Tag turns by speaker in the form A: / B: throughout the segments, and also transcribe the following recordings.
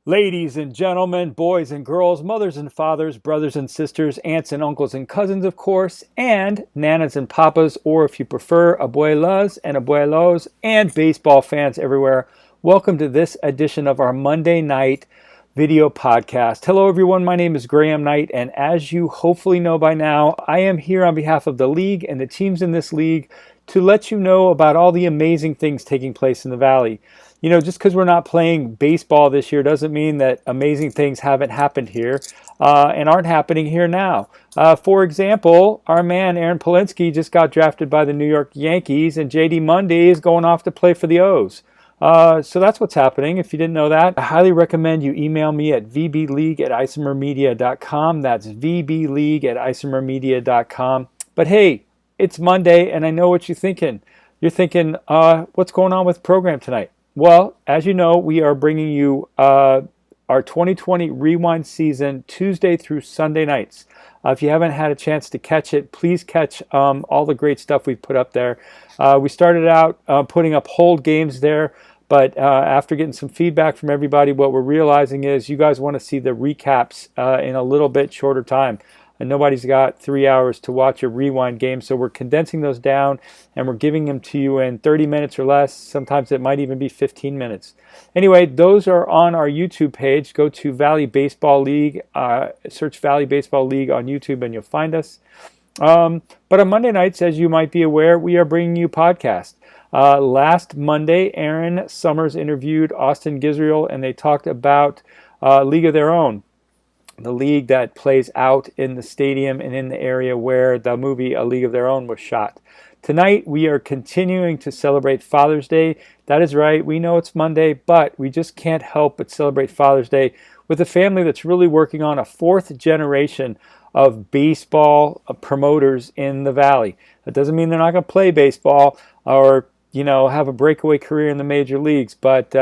A: Ladies and gentlemen, boys and girls, mothers and fathers, brothers and sisters, aunts and uncles and cousins, of course, and nanas and papas, or if you prefer, abuelas and abuelos, and baseball fans everywhere, welcome to this edition of our Monday night video podcast. Hello, everyone. My name is Graham Knight, and as you hopefully know by now, I am here on behalf of the league and the teams in this league to let you know about all the amazing things taking place in the Valley. You know, just because we're not playing baseball this year doesn't mean that amazing things haven't happened here and aren't happening here now. For example, our man Aaron Polinsky just got drafted by the New York Yankees, and JD Mundy is going off to play for the O's. So that's what's happening. If you didn't know that, I highly recommend you email me at vbleague@isomermedia.com. That's vbleague@isomermedia.com. But hey, it's Monday, and I know what you're thinking. You're thinking, what's going on with the program tonight? Well, as you know, we are bringing you our 2020 Rewind season Tuesday through Sunday nights. If you haven't had a chance to catch it, please catch all the great stuff we've put up there. We started out putting up hold games there, but after getting some feedback from everybody, what we're realizing is you guys want to see the recaps in a little bit shorter time. And nobody's got 3 hours to watch a rewind game, so we're condensing those down and we're giving them to you in 30 minutes or less. Sometimes it might even be 15 minutes. Anyway, those are on our YouTube page. Go to Valley Baseball League, search Valley Baseball League on YouTube, and you'll find us. But on Monday nights, as you might be aware, we are bringing you podcasts. Last Monday, Erin Summers interviewed Austin Gisriel, and they talked about League of Their Own, the league that plays out in the stadium and in the area where the movie A League of Their Own was shot. Tonight, we are continuing to celebrate Father's Day. That is right. We know it's Monday, but we just can't help but celebrate Father's Day with a family that's really working on a fourth generation of baseball promoters in the Valley. That doesn't mean they're not going to play baseball or, have a breakaway career in the major leagues, but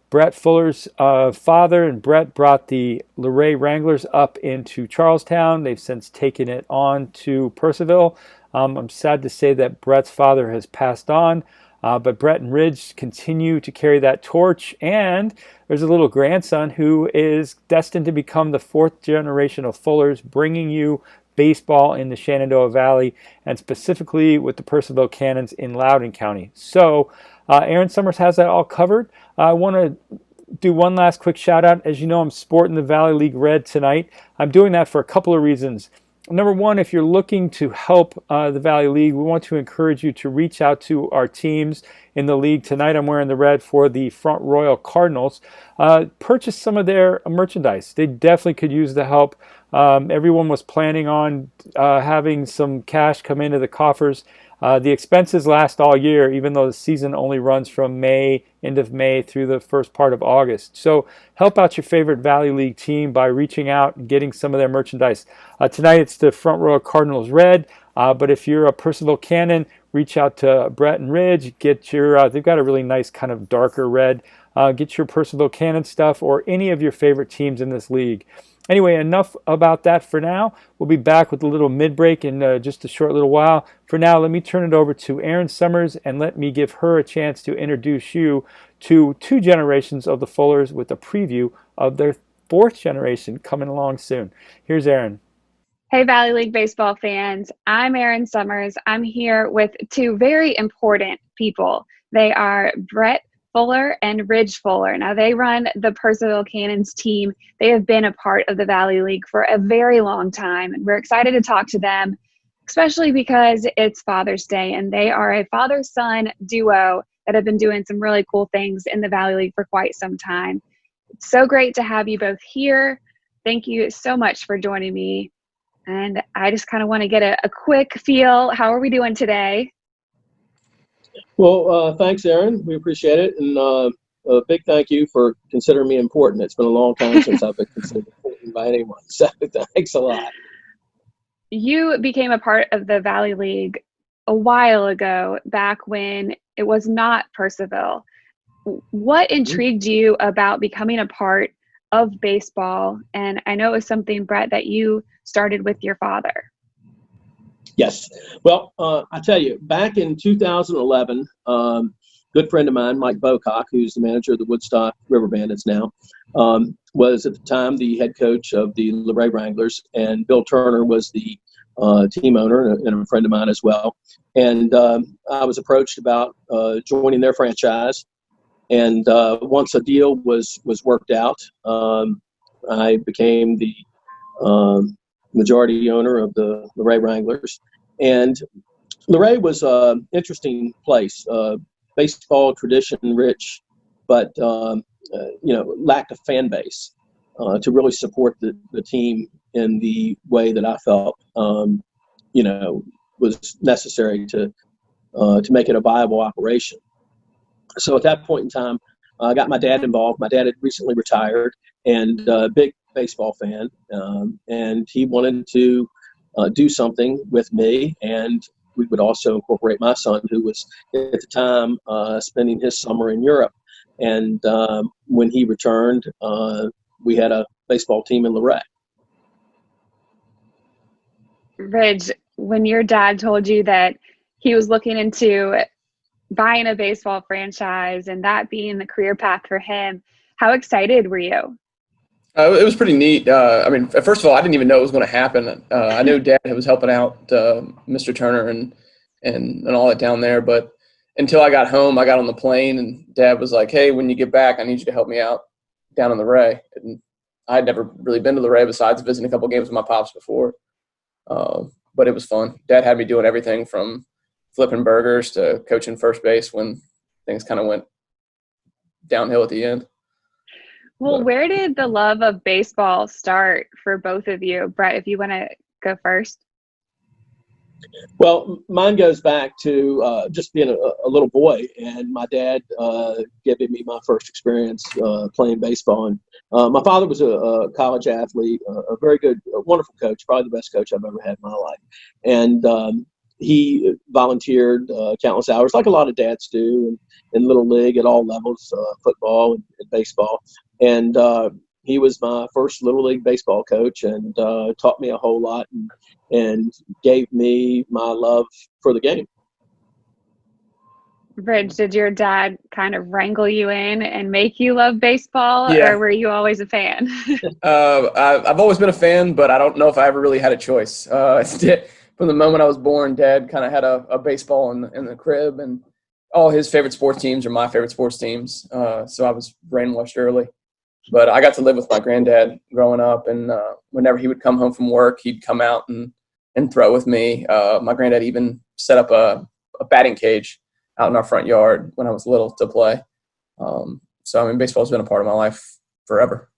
A: Brett Fuller's father and Brett brought the Luray Wranglers up into Charlestown. They've since taken it on to Purcellville. I'm sad to say that Brett's father has passed on, but Brett and Ridge continue to carry that torch. And there's a little grandson who is destined to become the fourth generation of Fullers, bringing you baseball in the Shenandoah Valley, and specifically with the Purcellville Cannons in Loudoun County. So Erin Summers has that all covered. I want to do one last quick shout out. As you know, I'm sporting the Valley League red tonight. I'm doing that for a couple of reasons. Number one, if you're looking to help the Valley League, we want to encourage you to reach out to our teams in the league. Tonight I'm wearing the red for the Front Royal Cardinals. Purchase some of their merchandise. They definitely could use the help. Everyone was planning on having some cash come into the coffers. The expenses last all year, even though the season only runs from end of May through the first part of August. So help out your favorite Valley League team by reaching out and getting some of their merchandise. Tonight it's the Front Royal Cardinals red, but if you're a Purcellville Cannon, reach out to Brett and Ridge. Get your, they've got a really nice kind of darker red. Get your Purcellville Cannon stuff or any of your favorite teams in this league. Anyway, enough about that for now. We'll be back with a little mid-break in just a short little while. For now, let me turn it over to Erin Summers and let me give her a chance to introduce you to two generations of the Fullers with a preview of their fourth generation coming along soon. Here's Erin.
B: Hey, Valley League baseball fans. I'm Erin Summers. I'm here with two very important people. They are Brett Fuller and Ridge Fuller. Now, they run the Purcellville Cannons team. They have been a part of the Valley League for a very long time, and we're excited to talk to them, especially because it's Father's Day, and they are a father-son duo that have been doing some really cool things in the Valley League for quite some time. It's so great to have you both here. Thank you so much for joining me. And I just kind of want to get a quick feel. How are we doing today?
C: Well, thanks, Erin. We appreciate it. And a big thank you for considering me important. It's been a long time since I've been considered important by anyone. So thanks a lot.
B: You became a part of the Valley League a while ago, back when it was not Purcellville. What intrigued you about becoming a part of baseball? And I know it was something, Brett, that you started with your father.
C: Yes. Well, I tell you, back in 2011, good friend of mine, Mike Bocock, who's the manager of the Woodstock River Bandits now, was at the time the head coach of the Luray Wranglers, and Bill Turner was the team owner and a friend of mine as well. And I was approached about joining their franchise. And once a deal was worked out, I became the majority owner of the Luray Wranglers. And Luray was an interesting place, baseball tradition rich, but lacked a fan base to really support the team in the way that I felt was necessary to make it a viable operation. So at that point in time, I got my dad involved. My dad had recently retired and a big baseball fan, and he wanted to do something with me, and we would also incorporate my son, who was at the time spending his summer in Europe. And when he returned, we had a baseball team in Luray.
B: Ridge, when your dad told you that he was looking into buying a baseball franchise and that being the career path for him, how excited were you?
D: It was pretty neat. First of all, I didn't even know it was going to happen. I knew Dad was helping out Mr. Turner and all that down there, but until I got home, I got on the plane, and Dad was like, "Hey, when you get back, I need you to help me out down in Luray." And I had never really been to Luray besides visiting a couple games with my pops before, but it was fun. Dad had me doing everything from flipping burgers to coaching first base when things kind of went downhill at the end.
B: Well, where did the love of baseball start for both of you? Brett, if you want to go first.
C: Well, mine goes back to just being a little boy, and my dad giving me my first experience playing baseball. And my father was a college athlete, a very good, wonderful coach, probably the best coach I've ever had in my life. And he volunteered countless hours, like a lot of dads do, in Little League at all levels, football and baseball. And he was my first Little League baseball coach, and taught me a whole lot and gave me my love for the game.
B: Ridge, did your dad kind of wrangle you in and make you love baseball,
D: Yeah.
B: or were you always a fan?
D: I've always been a fan, but I don't know if I ever really had a choice. From the moment I was born, Dad kind of had a baseball in the crib, and all his favorite sports teams are my favorite sports teams. So I was brainwashed early. But I got to live with my granddad growing up, and whenever he would come home from work, he'd come out and throw with me. My granddad even set up a batting cage out in our front yard when I was little to play. Baseball's been a part of my life forever.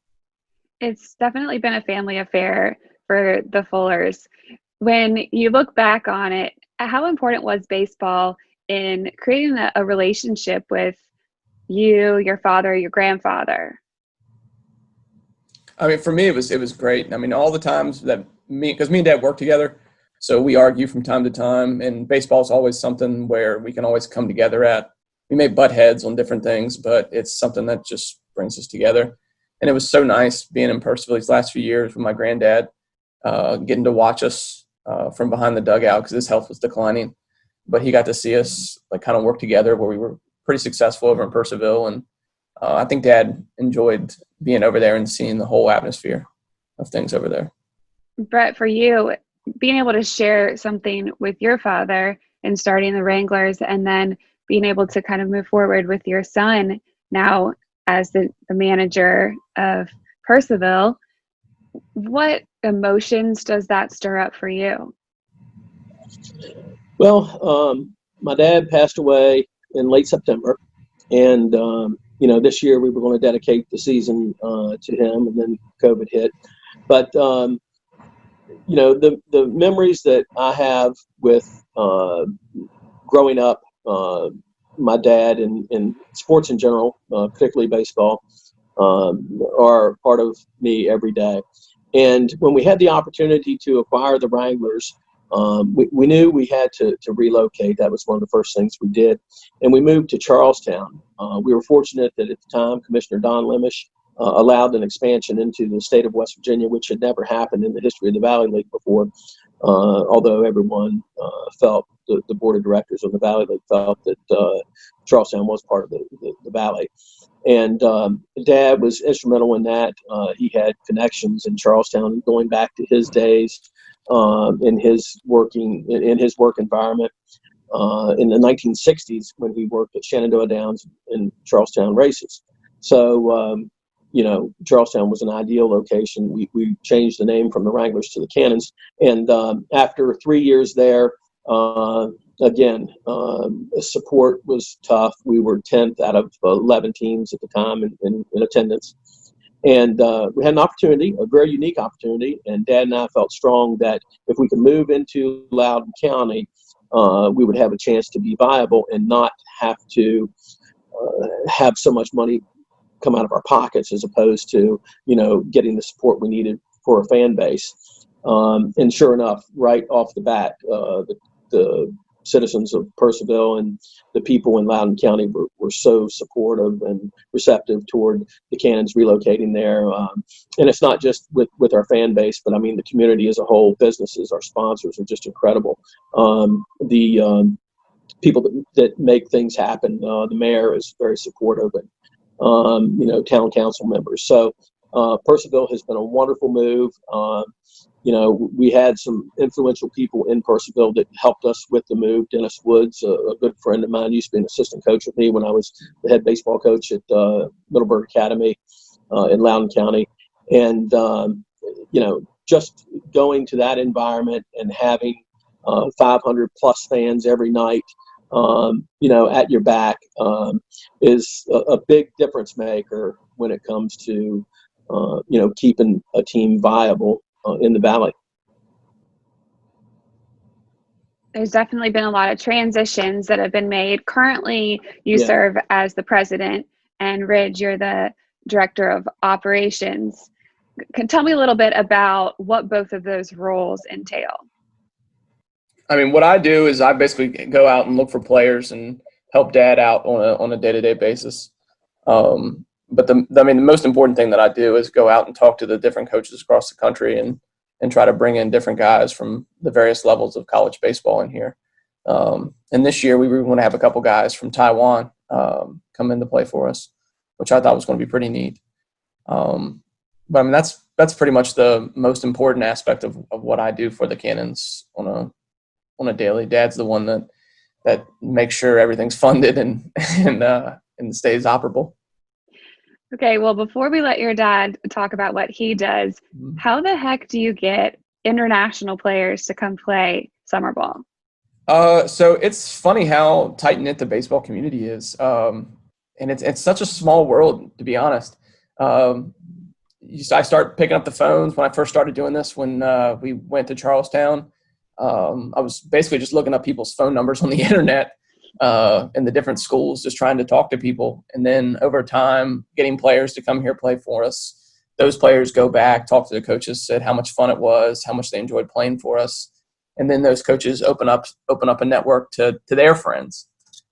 B: It's definitely been a family affair for the Fullers. When you look back on it, how important was baseball in creating a relationship with you, your father, your grandfather?
D: For me, it was great. All the times that because me and Dad work together, so we argue from time to time, and baseball is always something where we can always come together at. We may butt heads on different things, but it's something that just brings us together. And it was so nice being in Purcellville these last few years with my granddad, getting to watch us from behind the dugout because his health was declining. But he got to see us kind of work together, where we were pretty successful over in Purcellville, and I think Dad enjoyed being over there and seeing the whole atmosphere of things over there.
B: Brett, for you, being able to share something with your father and starting the Wranglers, and then being able to kind of move forward with your son now as the manager of Purcellville, what emotions does that stir up for you?
C: Well, my dad passed away in late September, and this year we were going to dedicate the season to him, and then COVID hit. But the memories that I have with growing up, my dad and sports in general, particularly baseball, are part of me every day. And when we had the opportunity to acquire the Wranglers, we knew we had to relocate. That was one of the first things we did. And we moved to Charlestown. We were fortunate that at the time, Commissioner Don Lemish allowed an expansion into the state of West Virginia, which had never happened in the history of the Valley League before, although everyone felt the board of directors of the Valley League felt that Charlestown was part of the Valley. And Dad was instrumental in that. He had connections in Charlestown going back to his days in his work environment in the 1960s when he worked at Shenandoah Downs and Charlestown races. So, Charlestown was an ideal location. We changed the name from the Wranglers to the Cannons. And after 3 years there, support was tough. We were 10th out of 11 teams at the time in attendance. And we had an opportunity, a very unique opportunity. And Dad and I felt strong that if we could move into Loudoun County, we would have a chance to be viable and not have to have so much money come out of our pockets as opposed to, getting the support we needed for a fan base. And sure enough, right off the bat, the citizens of Purcellville and the people in Loudoun County were so supportive and receptive toward the Cannons relocating there. And it's not just with our fan base, but I mean the community as a whole, businesses, our sponsors are just incredible. The people that make things happen, the mayor is very supportive, and town council members. So Purcellville has been a wonderful move. We had some influential people in Purcellville that helped us with the move. Dennis Woods, a good friend of mine, used to be an assistant coach with me when I was the head baseball coach at Middleburg Academy in Loudoun County. And, just going to that environment and having 500 plus fans every night, at your back is a big difference maker when it comes to, keeping a team viable in the Valley.
B: There's definitely been a lot of transitions that have been made. Currently, you serve as the president, and Ridge, you're the director of operations. Tell me a little bit about what both of those roles entail.
D: I mean, what I do is I basically go out and look for players and help Dad out on a day-to-day basis. But the most important thing that I do is go out and talk to the different coaches across the country and try to bring in different guys from the various levels of college baseball in here. And this year we were going to have a couple guys from Taiwan come in to play for us, which I thought was going to be pretty neat. But I mean, that's pretty much the most important aspect of what I do for the Cannons on a daily. Dad's the one that makes sure everything's funded and stays operable.
B: Okay, well, before we let your dad talk about what he does, how the heck do you get international players to come play summer ball?
D: So it's funny how tight-knit the baseball community is. And it's such a small world, to be honest. I started picking up the phones when I first started doing this when we went to Charlestown. I was basically just looking up people's phone numbers on the internet in the different schools, just trying to talk to people. And then over time, getting players to come here play for us. Those players go back, talk to the coaches, said how much fun it was, how much they enjoyed playing for us. And then those coaches open up a network to their friends,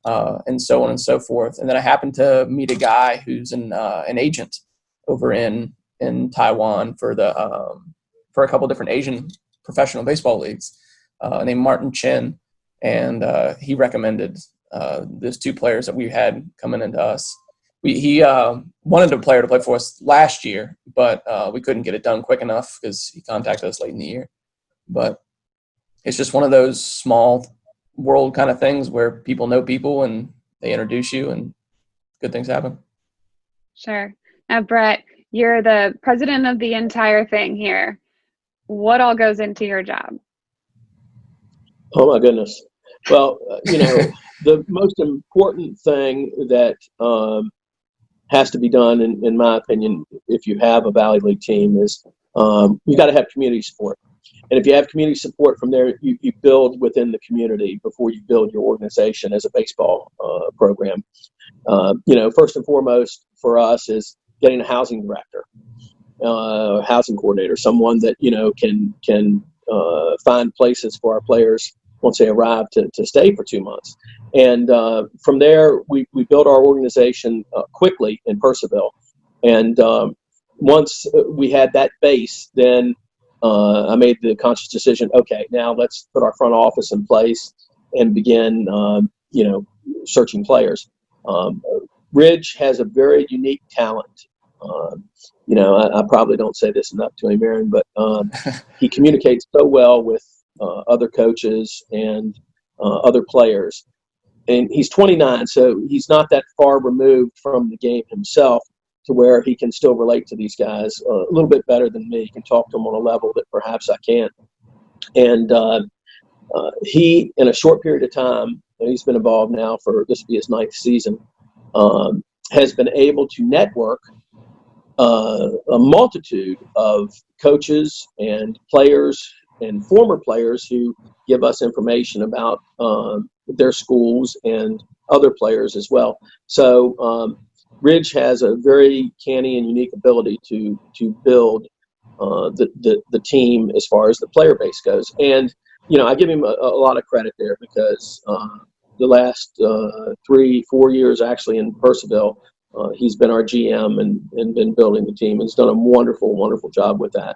D: and so on and so forth. And then I happened to meet a guy who's an agent over in Taiwan for a couple different Asian professional baseball leagues, named Martin Chen. And he recommended those two players that we had coming into us. He wanted a player to play for us last year, but we couldn't get it done quick enough because he contacted us late in the year. But it's just one of those small world kind of things where people know people and they introduce you and good things happen.
B: Sure. Now, Brett, you're the president of the entire thing here. What all goes into your job?
C: Oh, my goodness. Well, the most important thing that has to be done, in my opinion, if you have a Valley League team, is you got to have community support. And if you have community support from there, you build within the community before you build your organization as a baseball program. First and foremost for us is getting a housing director, housing coordinator, someone that, can find places for our players once they arrive to stay for 2 months. And from there, we built our organization quickly in Purcellville. And once we had that base, then I made the conscious decision, okay, now let's put our front office in place and begin, searching players. Ridge has a very unique talent. I probably don't say this enough to him, Erin, but he communicates so well with other coaches and other players. And he's 29, so he's not that far removed from the game himself to where he can still relate to these guys a little bit better than me. He can talk to them on a level that perhaps I can't. And he, in a short period of time, and he's been involved now for this will be his 9th season, has been able to network a multitude of coaches and players and former players who give us information about their schools and other players as well. So Ridge has a very canny and unique ability to build the team as far as the player base goes. And I give him a lot of credit there because the last 3-4 years actually in Purcellville, he's been our GM and been building the team and he's done a wonderful, wonderful job with that.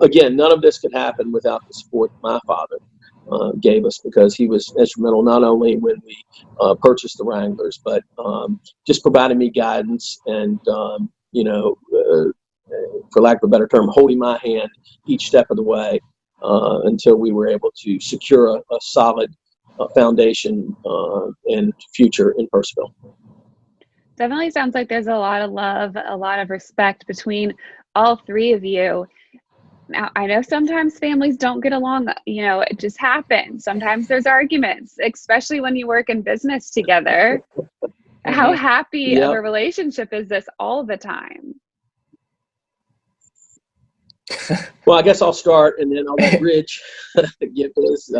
C: Again, none of this could happen without the support my father gave us because he was instrumental not only when we purchased the Wranglers, but just providing me guidance and, for lack of a better term, holding my hand each step of the way until we were able to secure a solid foundation and future in Purcellville.
B: Definitely sounds like there's a lot of love, a lot of respect between all three of you. Now, I know sometimes families don't get along, it just happens. Sometimes there's arguments, especially when you work in business together. How happy of a relationship is this all the time?
C: Well, I guess I'll start and then I'll let Rich give his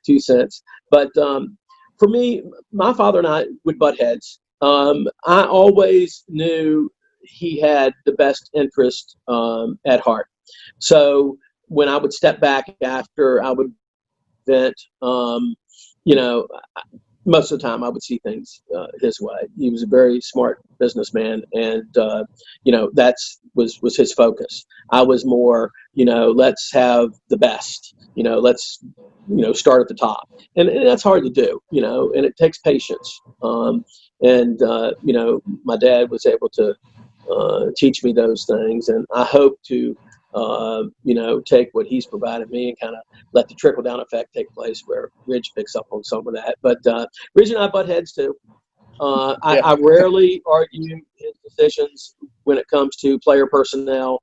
C: 2 cents. But for me, my father and I would butt heads. I always knew he had the best interest at heart. So when I would step back after I would vent, most of the time I would see things his way. He was a very smart businessman, and that's was his focus. I was more, let's have the best. Let's start at the top, and that's hard to do. And it takes patience. My dad was able to teach me those things, and I hope to take what he's provided me and kind of let the trickle down effect take place where Ridge picks up on some of that. But Ridge and I butt heads too. I rarely argue his decisions when it comes to player personnel.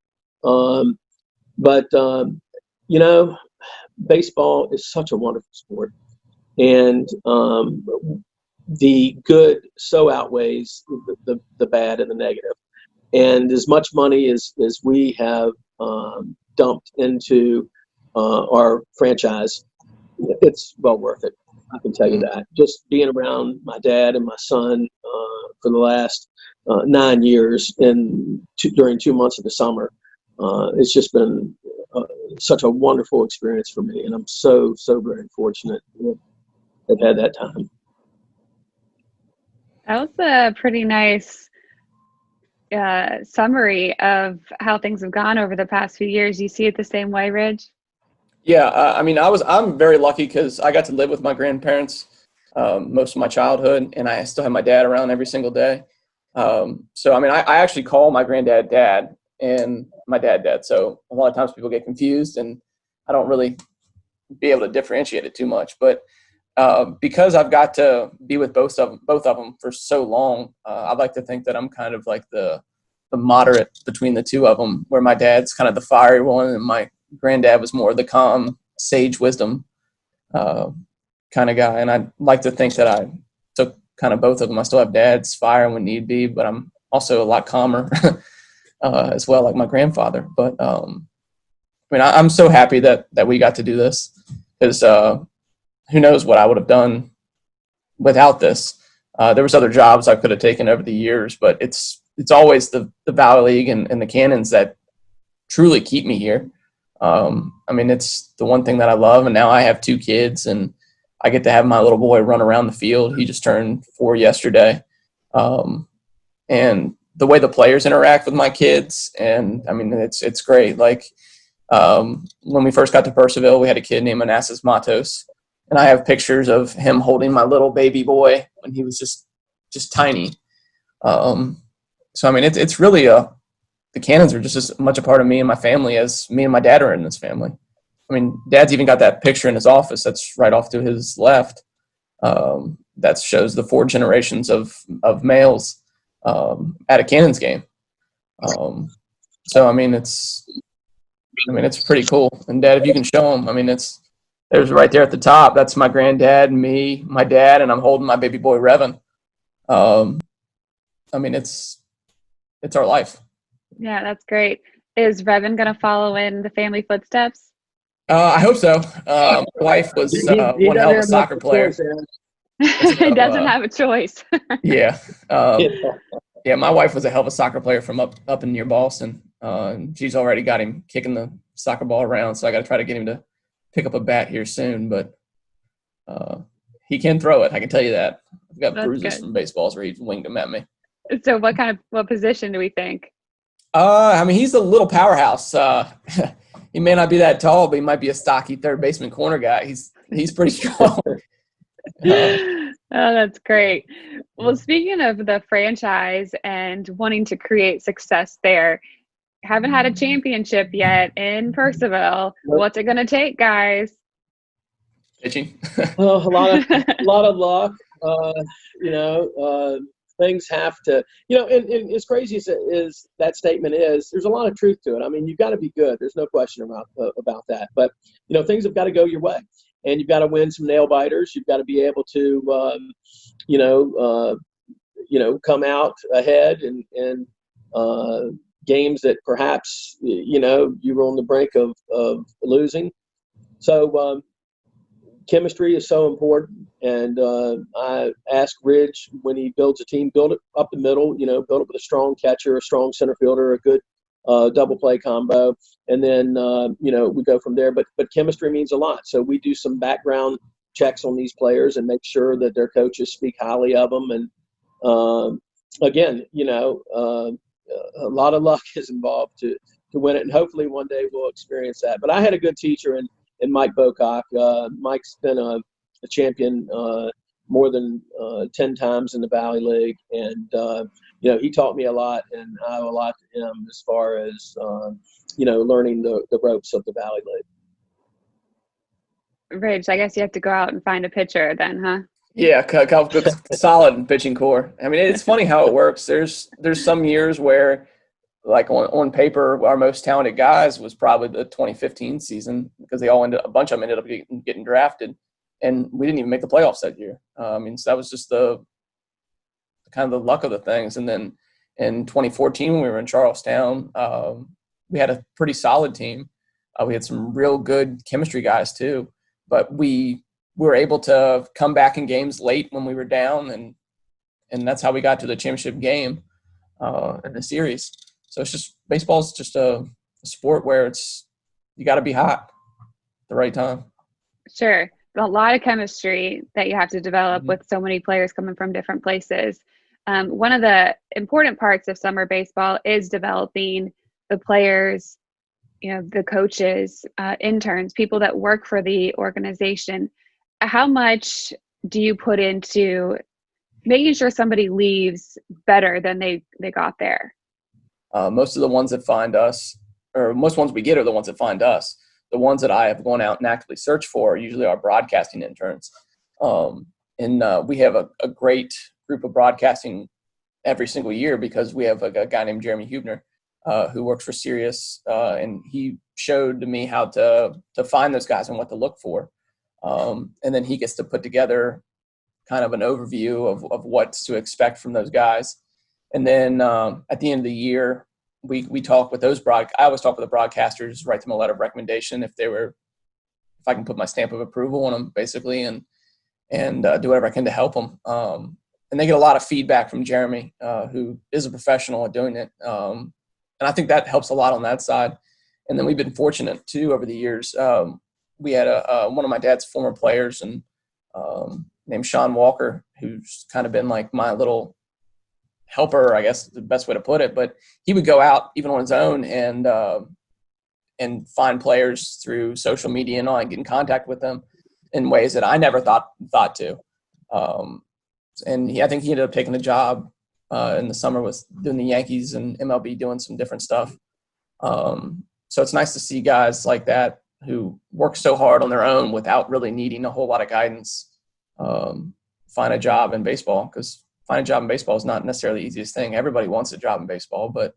C: Baseball is such a wonderful sport, and the good so outweighs the bad and the negative. And as much money as we have dumped into our franchise, it's well worth it. I can tell you that. Just being around my dad and my son for the last 9 years during 2 months of the summer, it's just been such a wonderful experience for me. And I'm so, so very fortunate to have had that time.
B: That was a pretty nice summary of how things have gone over the past few years. You see it the same way, Ridge?
D: Yeah, I'm very lucky because I got to live with my grandparents most of my childhood, and I still have my dad around every single day. I actually call my granddad Dad and my dad Dad. So a lot of times people get confused, and I don't really be able to differentiate it too much. But because I've got to be with both of them for so long, I'd like to think that I'm kind of like the moderate between the two of them, where my dad's kind of the fiery one and my granddad was more the calm, sage wisdom kind of guy. And I'd like to think that I took kind of both of them. I still have dad's fire when need be, but I'm also a lot calmer as well, like my grandfather. But I'm so happy that we got to do this, because who knows what I would have done without this. There was other jobs I could have taken over the years, but it's always the Valley League and the Cannons that truly keep me here. It's the one thing that I love, and now I have 2 kids, and I get to have my little boy run around the field. He just turned 4 yesterday. And the way the players interact with my kids, and it's great. Like when we first got to Purcellville, we had a kid named Onassis Matos, And I have pictures of him holding my little baby boy when he was just tiny. So I mean, it's really the Cannons are just as much a part of me and my family as me and my dad are in this family. I mean, Dad's even got that picture in his office that's right off to his left. That shows the 4 generations of males at a Cannons game. So I mean, it's pretty cool. And Dad, if you can show them, I mean, there's right there at the top. That's my granddad, me, my dad, and I'm holding my baby boy Revan. I mean, it's our life.
B: Yeah, that's great. Is Revan going to follow in the family footsteps?
D: I hope so. My wife was one hell of a soccer player.
B: He doesn't have a choice.
D: Yeah. Yeah, my wife was a hell of a soccer player from up in near Boston. She's already got him kicking the soccer ball around, so I got to try to get him to pick up a bat here soon. But he can throw it, I can tell you that. I've got bruises from baseballs where he's winged them at me.
B: So what position do we think?
D: I mean, he's a little powerhouse. He may not be that tall, but he might be a stocky third baseman corner guy. He's pretty strong.
B: Oh, that's great. Well, speaking of the franchise and wanting to create success there, haven't had a championship yet in Purcellville. What's it going to take, guys?
D: Pitching.
C: A lot of luck. Things have to, and as crazy as that statement is, there's a lot of truth to it. I mean, you've got to be good. There's no question about that. But, things have got to go your way. And you've got to win some nail biters. You've got to be able to, come out ahead and games that perhaps, you were on the brink of losing. So chemistry is so important. And I ask Ridge, when he builds a team, build it up the middle, build it with a strong catcher, a strong center fielder, a good double play combo. And then, we go from there. But chemistry means a lot. So we do some background checks on these players and make sure that their coaches speak highly of them. And again, a lot of luck is involved to win it. And hopefully one day we'll experience that. But I had a good teacher in Mike Bocock. Mike's been a champion more than 10 times in the Valley League. And, he taught me a lot, and I owe a lot to him as far as, learning the ropes of the Valley League.
B: Ridge, I guess you have to go out and find a pitcher then, huh?
D: Yeah, solid pitching core. I mean, it's funny how it works. There's some years where, like on paper, our most talented guys was probably the 2015 season because a bunch of them ended up getting drafted, and we didn't even make the playoffs that year. So that was just the kind of the luck of the things. And then in 2014, when we were in Charlestown, we had a pretty solid team. We had some real good chemistry guys too, but we were able to come back in games late when we were down, and that's how we got to the championship game in the series. So it's just baseball's just a sport where you got to be hot at the right time.
B: Sure. A lot of chemistry that you have to develop with so many players coming from different places. One of the important parts of summer baseball is developing the players, the coaches, interns, people that work for the organization. How much do you put into making sure somebody leaves better than they got there?
D: Most of the ones that find us, or most ones we get are the ones that find us. The ones that I have gone out and actively searched for are usually our broadcasting interns. And we have a great group of broadcasting every single year because we have a guy named Jeremy Hubner who works for Sirius, and he showed me how to find those guys and what to look for. And then he gets to put together kind of an overview of what's to expect from those guys. And then at the end of the year, we talk with those I always talk with the broadcasters, write them a letter of recommendation if I can put my stamp of approval on them, basically, and do whatever I can to help them. And they get a lot of feedback from Jeremy, who is a professional at doing it. And I think that helps a lot on that side. And then we've been fortunate too over the years. We had one of my dad's former players and named Sean Walker, who's kind of been like my little helper, I guess the best way to put it. But he would go out even on his own and find players through social media and all, and get in contact with them. in ways that I never thought to. And I think he ended up taking a job in the summer with doing the Yankees and MLB, doing some different stuff. So it's nice to see guys like that who work so hard on their own without really needing a whole lot of guidance, find a job in baseball, because finding a job in baseball is not necessarily the easiest thing. Everybody wants a job in baseball, but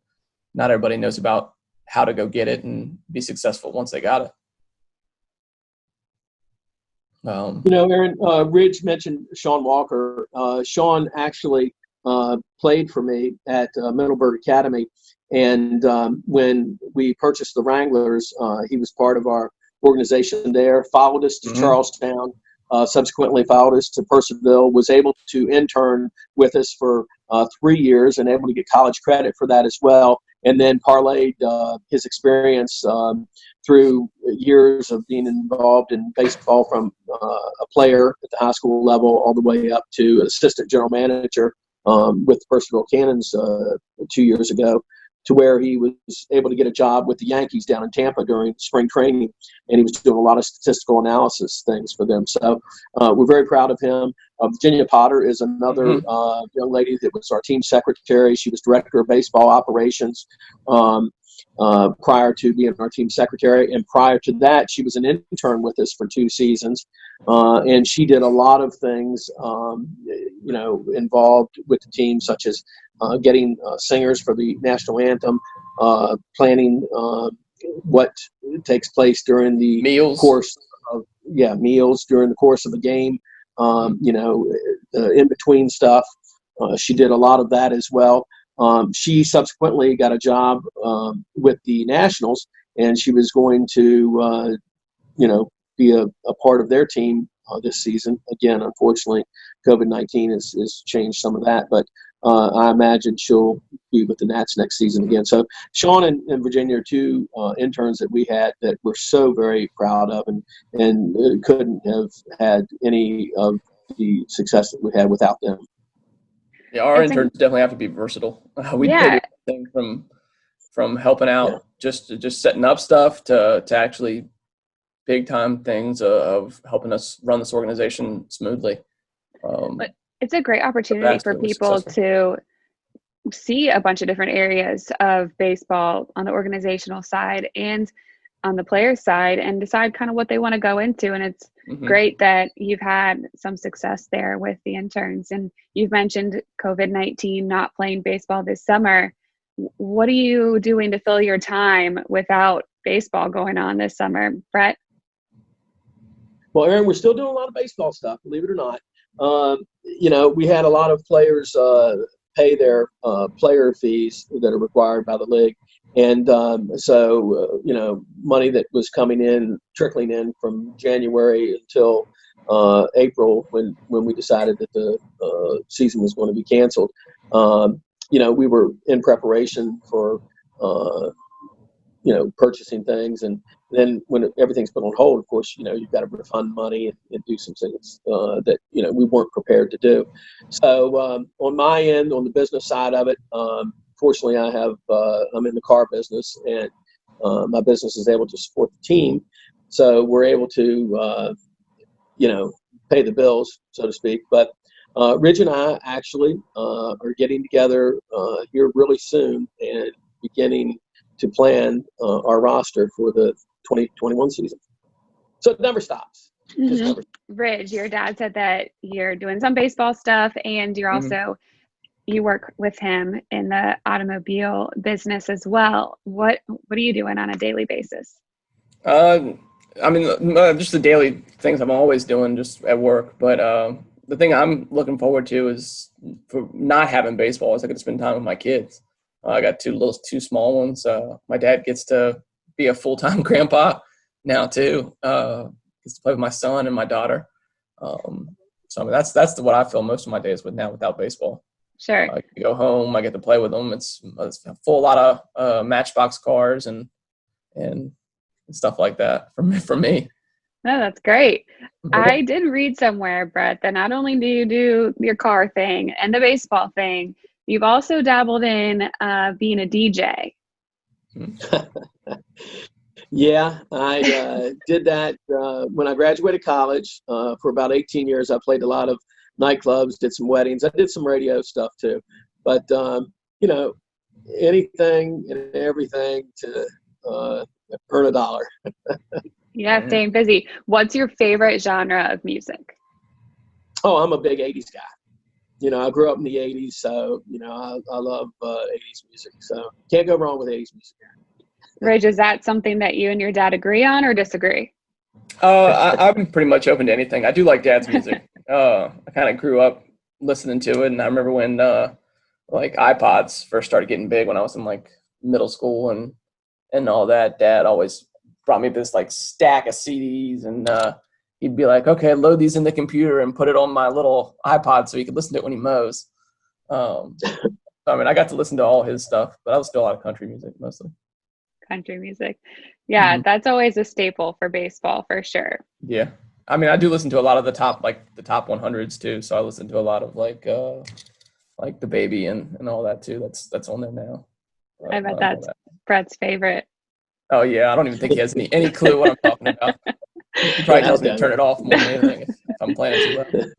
D: not everybody knows about how to go get it and be successful once they got it.
C: Erin, Ridge mentioned Sean Walker. Sean actually played for me at Middleburg Academy. And when we purchased the Wranglers, he was part of our organization there, followed us to Charlestown, subsequently followed us to Purcellville, was able to intern with us for 3 years and able to get college credit for that as well. And then parlayed his experience through years of being involved in baseball from a player at the high school level all the way up to assistant general manager with the Purcellville Cannons 2 years ago, to where he was able to get a job with the Yankees down in Tampa during spring training, and he was doing a lot of statistical analysis things for them. So we're very proud of him. Virginia Potter is another young lady that was our team secretary. She was director of baseball operations prior to being our team secretary, and prior to that, she was an intern with us for 2 seasons, and she did a lot of things, involved with the team, such as getting singers for the national anthem, planning what takes place during the course of meals during the course of a game, in between stuff. She did a lot of that as well. She subsequently got a job with the Nationals, and she was going to, be a part of their team this season. Again, unfortunately, COVID-19 has changed some of that, but I imagine she'll be with the Nats next season again. So Sean and Virginia are 2 interns that we had that we're so very proud of, and couldn't have had any of the success that we had without them.
D: Yeah, our interns definitely have to be versatile. We do everything from helping out, just setting up stuff to actually big time things of helping us run this organization smoothly.
B: But it's a great opportunity for people to see a bunch of different areas of baseball on the organizational side and on the players' side, and decide kind of what they want to go into. And it's great that you've had some success there with the interns. And you've mentioned COVID-19, not playing baseball this summer. What are you doing to fill your time without baseball going on this summer, Brett?
C: Well, Erin, we're still doing a lot of baseball stuff, believe it or not. We had a lot of players pay their player fees that are required by the league. And so money that was trickling in from January until April, when we decided that the season was going to be canceled. We were in preparation for purchasing things, and then when everything's put on hold, of course, you've got to refund money and do some things that we weren't prepared to do. So on my end, on the business side of it, fortunately, I'm in the car business, and my business is able to support the team. So we're able to, pay the bills, so to speak. But Ridge and I actually are getting together here really soon and beginning to plan our roster for the 2021 season. So it never stops.
B: Ridge, your dad said that you're doing some baseball stuff, and you're also you work with him in the automobile business as well. What are you doing on a daily basis? Just the daily things I'm always doing just at work. But the thing I'm looking forward to is, for not having baseball, is I get to spend time with my kids. I got 2 small ones. My dad gets to be a full-time grandpa now too. Gets to play with my son and my daughter. That's what I fill most of my days with now without baseball. Sure.
D: I go home, I get to play with them. It's a full lot of Matchbox cars and stuff like that for me.
B: No, that's great. I did read somewhere, Brett, that not only do you do your car thing and the baseball thing, you've also dabbled in being a DJ.
C: Yeah, I did that when I graduated college. For about 18 years, I played a lot of nightclubs, did some weddings. I did some radio stuff too. But, you know, anything and everything to earn a dollar.
B: Yeah, staying busy. What's your favorite genre of music?
C: Oh, I'm a big 80s guy. I grew up in the 80s, so, I love 80s music. So can't go wrong with 80s music.
B: Ridge, is that something that you and your dad agree on or disagree?
D: I'm pretty much open to anything. I do like Dad's music. I kind of grew up listening to it, and I remember when like iPods first started getting big when I was in like middle school and all that. Dad always brought me this like stack of CDs, and he'd be like, "Okay, load these in the computer and put it on my little iPod so he could listen to it when he mows." I mean, I got to listen to all his stuff, but I was still a lot of country music mostly.
B: Country music. Yeah, that's always a staple for baseball for sure.
D: Yeah. I mean, I do listen to a lot of the top 100s too. So I listen to a lot of like the Baby and all that too. That's on there now.
B: I bet that's Brett's favorite.
D: Oh yeah, I don't even think he has any clue what I'm talking about. He probably tells me to turn it off more than anything if I'm playing it too loud.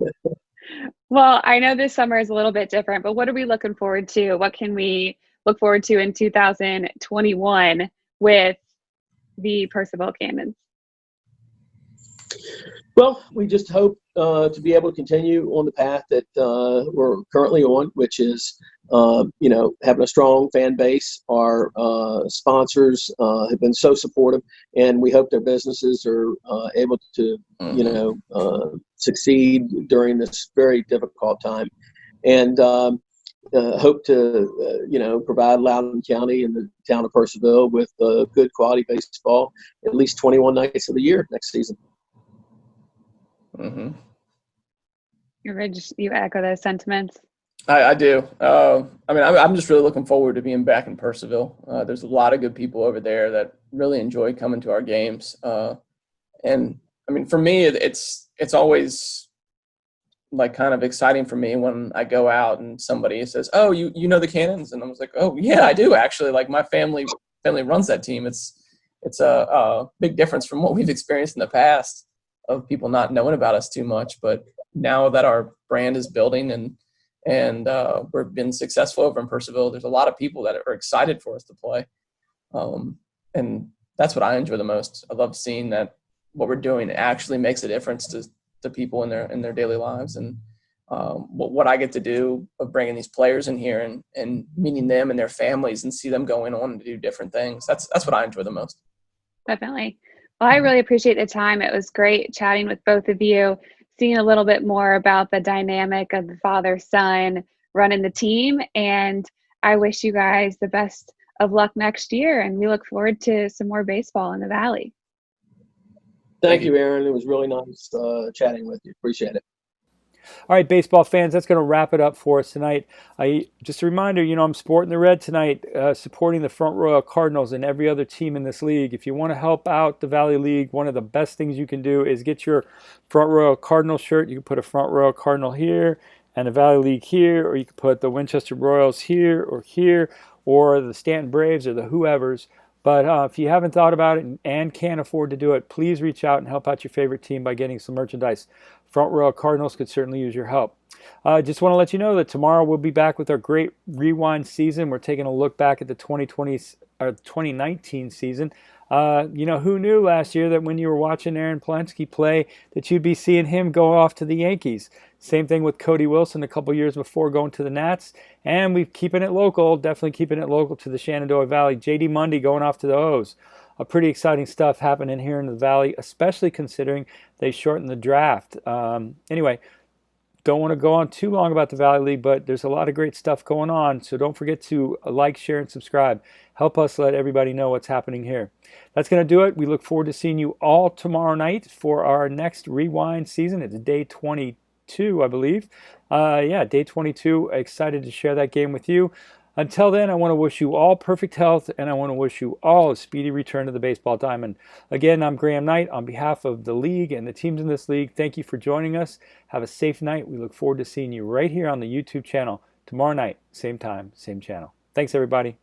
B: Well, I know this summer is a little bit different, but what are we looking forward to? What can we look forward to in 2021 with the Purcellville Cannons?
C: Well, we just hope to be able to continue on the path that we're currently on, which is, having a strong fan base. Our sponsors have been so supportive, and we hope their businesses are able to, succeed during this very difficult time. And hope to, provide Loudoun County and the town of Purcellville with good quality baseball at least 21 nights of the year next season.
D: Mm-hmm.
B: You echo those sentiments?
D: I do. I mean, I'm just really looking forward to being back in Purcellville. There's a lot of good people over there that really enjoy coming to our games. And I mean, for me, it's always like kind of exciting for me when I go out and somebody says, "Oh, you know the Cannons," and I was like, "Oh yeah, I do actually." Like my family runs that team. It's a big difference from what we've experienced in the past of people not knowing about us too much. But now that our brand is building and we've been successful over in Purcellville, there's a lot of people that are excited for us to play. And that's what I enjoy the most. I love seeing that what we're doing actually makes a difference to people in their daily lives. And what I get to do of bringing these players in here and meeting them and their families and see them going on to do different things. That's what I enjoy the most.
B: Definitely. Well, I really appreciate the time. It was great chatting with both of you, seeing a little bit more about the dynamic of the father-son running the team. And I wish you guys the best of luck next year. And we look forward to some more baseball in the Valley.
C: Thank you, Erin. It was really nice chatting with you. Appreciate it.
A: All right, baseball fans, that's going to wrap it up for us tonight. Just a reminder, I'm sporting the red tonight, supporting the Front Royal Cardinals and every other team in this league. If you want to help out the Valley League, one of the best things you can do is get your Front Royal Cardinal shirt. You can put a Front Royal Cardinal here and a Valley League here, or you can put the Winchester Royals here, or the Stanton Braves or the whoever's. But if you haven't thought about it and can't afford to do it, please reach out and help out your favorite team by getting some merchandise. Front Royal Cardinals could certainly use your help. Just want to let you know that tomorrow we'll be back with our great rewind season. We're taking a look back at the 2019 season. Who knew last year that when you were watching Aaron Plensky play that you'd be seeing him go off to the Yankees. Same thing with Cody Wilson a couple years before going to the Nats. And we're keeping it local, definitely keeping it local to the Shenandoah Valley. J.D. Mundy going off to the O's. Pretty exciting stuff happening here in the Valley, especially considering they shortened the draft. Anyway, don't want to go on too long about the Valley League, but there's a lot of great stuff going on. So don't forget to like, share, and subscribe. Help us let everybody know what's happening here. That's going to do it. We look forward to seeing you all tomorrow night for our next rewind season. It's day 22, I believe. Day 22. Excited to share that game with you. Until then, I want to wish you all perfect health, and I want to wish you all a speedy return to the baseball diamond. Again, I'm Graham Knight. On behalf of the league and the teams in this league, thank you for joining us. Have a safe night. We look forward to seeing you right here on the YouTube channel tomorrow night, same time, same channel. Thanks, everybody.